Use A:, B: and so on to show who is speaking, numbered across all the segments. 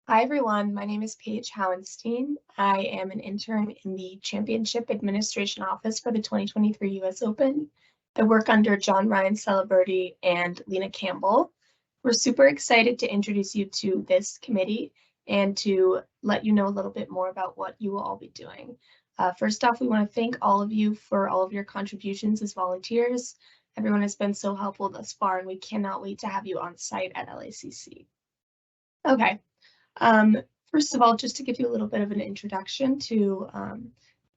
A: Hi, everyone. My name is Paige Howenstein. I am an intern in the Championship Administration Office for the 2023 U.S. Open. I work under John Ryan Celebrity and Lena Campbell. We're super excited to introduce you to this committee and to let you know a little bit more about what you will all be doing. First off, we want to thank all of you for all of your contributions as volunteers. Everyone has been so helpful thus far, and we cannot wait to have you on site at LACC. Okay. Um, First of all, just to give you a little bit of an introduction to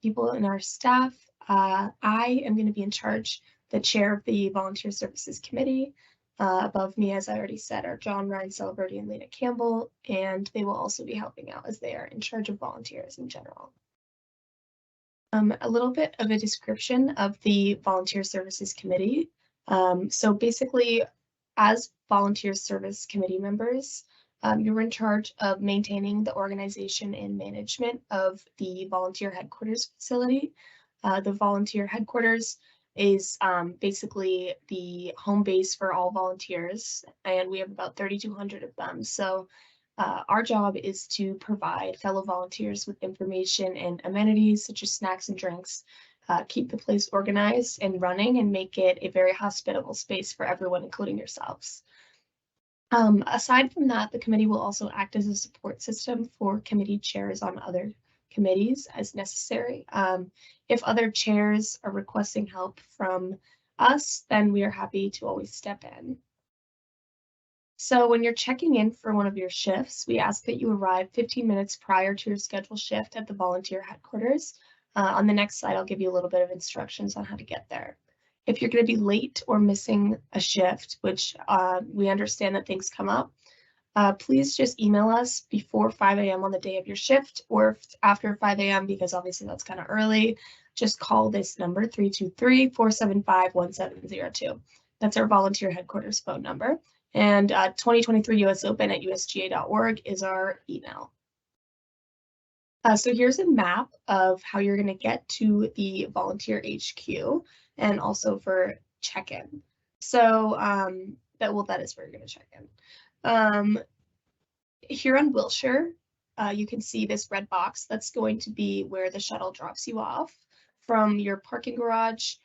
A: people in our staff, I am going to be in charge, the chair of the Volunteer Services Committee. Above me, as I already said, are John Ryan Celebrity and Lena Campbell, and they will also be helping out as they are in charge of volunteers in general. A little bit of a description of the Volunteer Services Committee. So basically, as Volunteer Service Committee members, you're in charge of maintaining the organization and management of the volunteer headquarters facility. The volunteer headquarters is basically the home base for all volunteers, and we have about 3,200 of them. So our job is to provide fellow volunteers with information and amenities such as snacks and drinks, keep the place organized and running, and make it a very hospitable space for everyone, including yourselves. Aside from that, the committee will also act as a support system for committee chairs on other committees as necessary. If other chairs are requesting help from us, then we are happy to always step in. So when you're checking in for one of your shifts, we ask that you arrive 15 minutes prior to your scheduled shift at the volunteer headquarters. On the next slide, I'll give you a little bit of instructions on how to get there. If you're going to be late or missing a shift, which we understand that things come up, please just email us before 5 a.m. on the day of your shift, or after 5 a.m. because obviously that's kind of early. Just call this number, 323-475-1702. That's our volunteer headquarters phone number. And 2023 US Open at usga.org is our email. So here's a map of how you're going to get to the volunteer HQ and also for check-in. So that is where you're going to check in. Here on Wilshire, you can see this red box. That's going to be where the shuttle drops you off from your parking garage.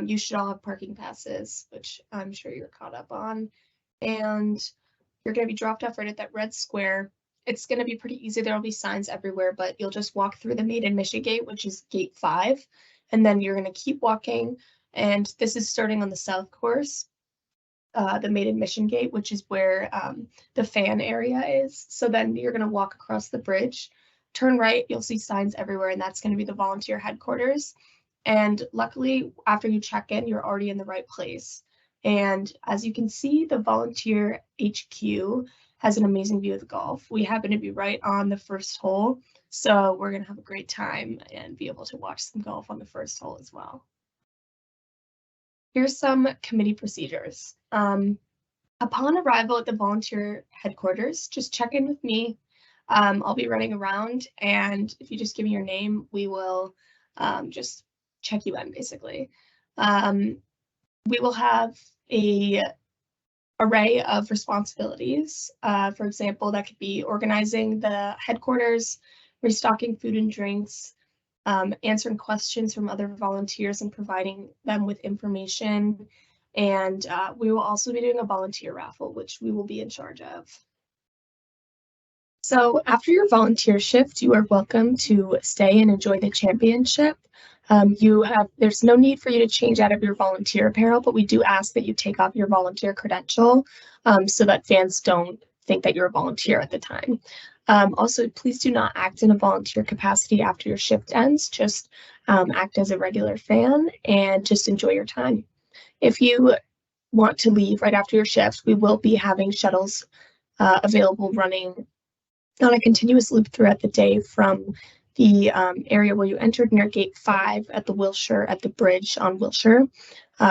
A: You should all have parking passes, which I'm sure you're caught up on. And you're going to be dropped off right at that red square. It's going to be pretty easy. There'll be signs everywhere, but you'll just walk through the main admission gate, which is gate 5. And then you're going to keep walking. And this is starting on the south course, the main admission gate, which is where the fan area is. So then you're going to walk across the bridge, turn right, you'll see signs everywhere, and that's going to be the volunteer headquarters. And luckily, after you check in, you're already in the right place. And as you can see, the volunteer HQ has an amazing view of the Gulf. We happen to be right on the first hole, so we're going to have a great time and be able to watch some golf on the first hole as well. Here's some committee procedures. Upon arrival at the volunteer headquarters, just check in with me. I'll be running around, and if you just give me your name, we will just check you in, basically. We will have an array of responsibilities. For example, that could be organizing the headquarters, restocking food and drinks, answering questions from other volunteers and providing them with information. And we will also be doing a volunteer raffle, which we will be in charge of. So after your volunteer shift, you are welcome to stay and enjoy the championship. There's no need for you to change out of your volunteer apparel, but we do ask that you take off your volunteer credential so that fans don't think that you're a volunteer at the time. Also, please do not act in a volunteer capacity after your shift ends. Just act as a regular fan and just enjoy your time. If you want to leave right after your shift, we will be having shuttles available running on a continuous loop throughout the day from the area where you entered near gate 5 at the bridge on Wilshire,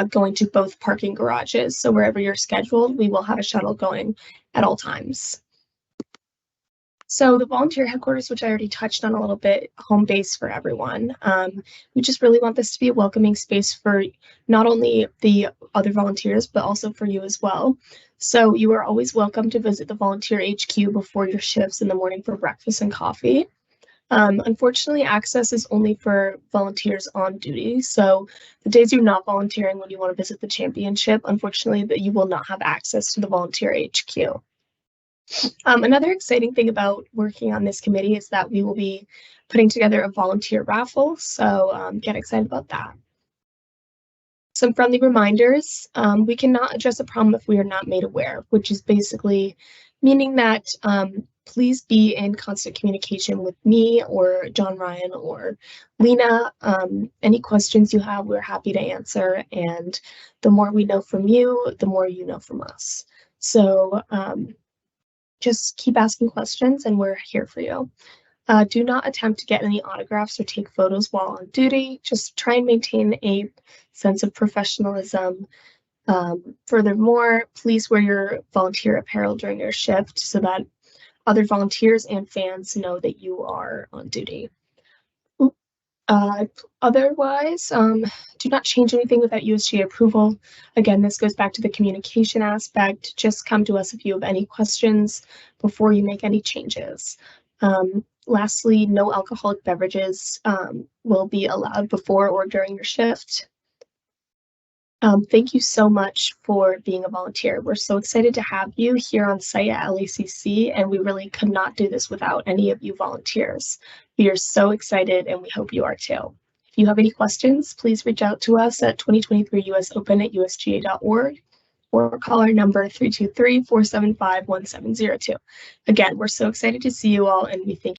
A: going to both parking garages. So wherever you're scheduled, we will have a shuttle going at all times. So the volunteer headquarters, which I already touched on a little bit, home base for everyone. We just really want this to be a welcoming space for not only the other volunteers, but also for you as well. So you are always welcome to visit the volunteer HQ before your shifts in the morning for breakfast and coffee. Unfortunately, access is only for volunteers on duty. So the days you're not volunteering when you want to visit the championship, unfortunately, that you will not have access to the volunteer HQ. Another exciting thing about working on this committee is that we will be putting together a volunteer raffle, so get excited about that. Some friendly reminders. We cannot address a problem if we are not made aware, which is basically meaning that please be in constant communication with me or John Ryan or Lena. Any questions you have, we're happy to answer. And the more we know from you, the more you know from us. So just keep asking questions and we're here for you. Do not attempt to get any autographs or take photos while on duty. Just try and maintain a sense of professionalism. Furthermore, please wear your volunteer apparel during your shift so that other volunteers and fans know that you are on duty. Otherwise, do not change anything without USGA approval. Again, this goes back to the communication aspect. Just come to us if you have any questions before you make any changes. Lastly, no alcoholic beverages will be allowed before or during your shift. Thank you so much for being a volunteer. We're so excited to have you here on site at LACC, and we really could not do this without any of you volunteers. We are so excited, and we hope you are too. If you have any questions, please reach out to us at 2023 US Open at usga.org or call our number 323-475-1702. Again, we're so excited to see you all, and we thank